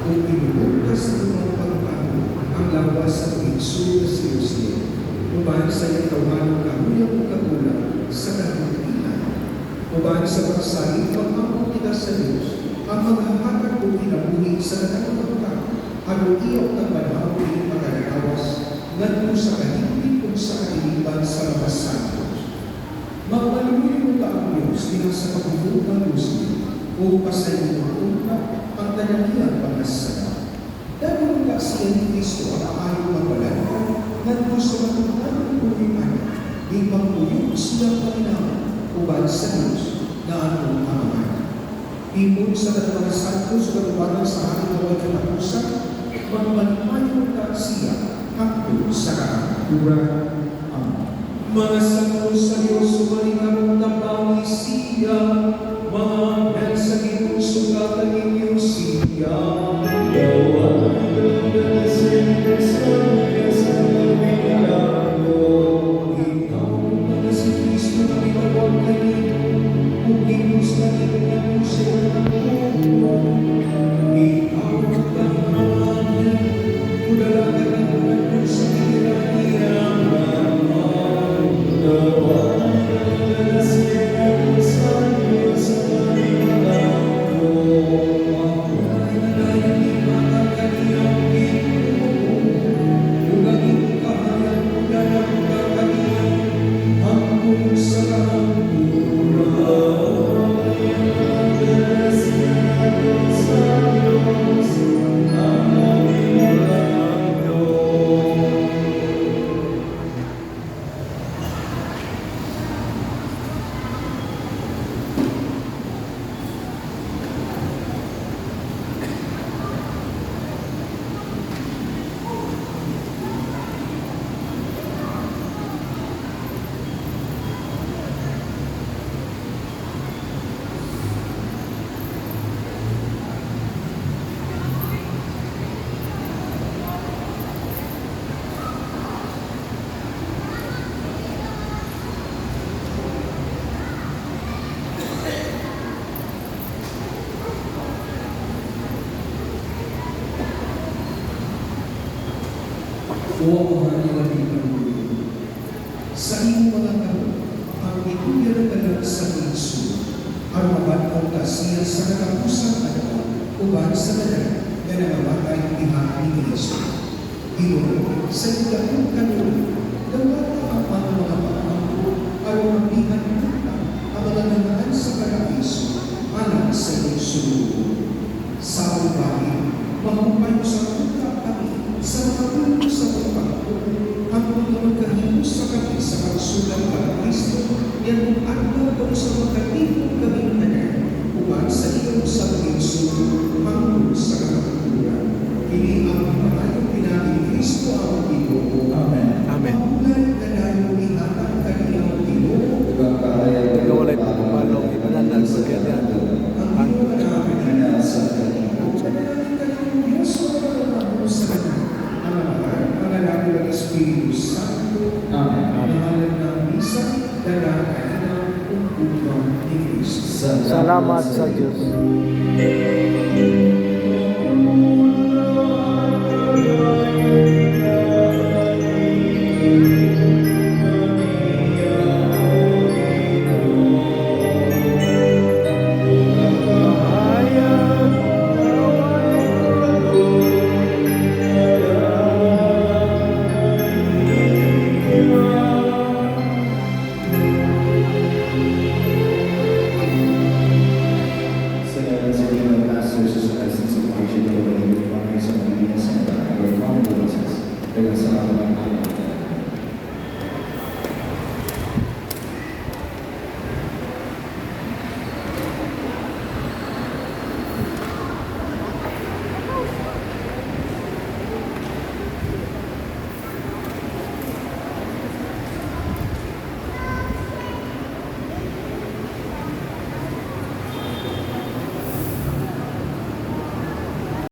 kung inulutas ng mga pagbago ang lawas sa pagigsuo sa Jerusalem, uban sa ikatawan ka, huyang kagulang sa kahitilan, uban sa pagsaling pag-among kita sa Diyos, ang maghahatag o kinabuhi sa nakakapagka, ang iyok ng banaw ng pagkakalawas, ngadto sa kahigpit o sa katilipan sa labas santos. Magpaluloy mo ka ang Diyos nila sa pagbubuo ng Muslim, o pasayin mo ang tananian pangasala. Dahil ka siya ni Kristo ang ayaw magbalantan, ngadto sa matutunan ng buhiman, di pagpuyog siya Panginoon, uban sa Diyos na anong amahan. Ibon sa Katawang Santos, katuwanan sa ating mga kinapusan, magmalimayon ka siya hangtod sa kahapura. Mga santos sa Diyos, sumalingarong nabawi siya, mga anghel sa gitong sugatan ninyo siya. Ikaw na si Kristo na pinawag kayo, Uminos na ilang siya ng buwan. Ikaw ang kahanan, udalagan ang buwan sa kiniraniyan. Nawalan na siya sa iyo sa kanilang ko. Makulay na layan ni mga kaniyang ito. Ugangin kahayang udalang kakaniyang hanggang sa kahapura. O ang halilang ipagulong. Sa iyong mga kahon, ang ituyan ng sa Kristo, ang mabanaw ka siya sa katapusang uban sa dalag na nangamatay iha ni Kristo. Iyon, sa iyong kanunod, gawata ang mga pagmampo, ang mabihan kita, ang mga nangaan sa paraiso, anak sa iyong sulubo. Sa ubahin, mahumpay mo sa puta kami, sa matulog sa pagpagpo, ang mga magkahimo sa kami sa pagsulang ng Kristo, yan kung ano kung sa magkatipong kaming tanan, uban sa iyong sa Kristo, hanggang sa kakaturan. Ini ang panayong pinaging Kristo ang Ginoo. Amen. Amen. Mahulay na nayo ihatang kaniyang Ginoo. Nagawalay pa kumalong ipananal sa kanya. Ang Ginoo na namin sa kaniyang. Ang Espiritu Santo, ang pangalan ng misa, dalangin ng pagkukulang ni Kristo. Salamat sa Diyos. Dengan salam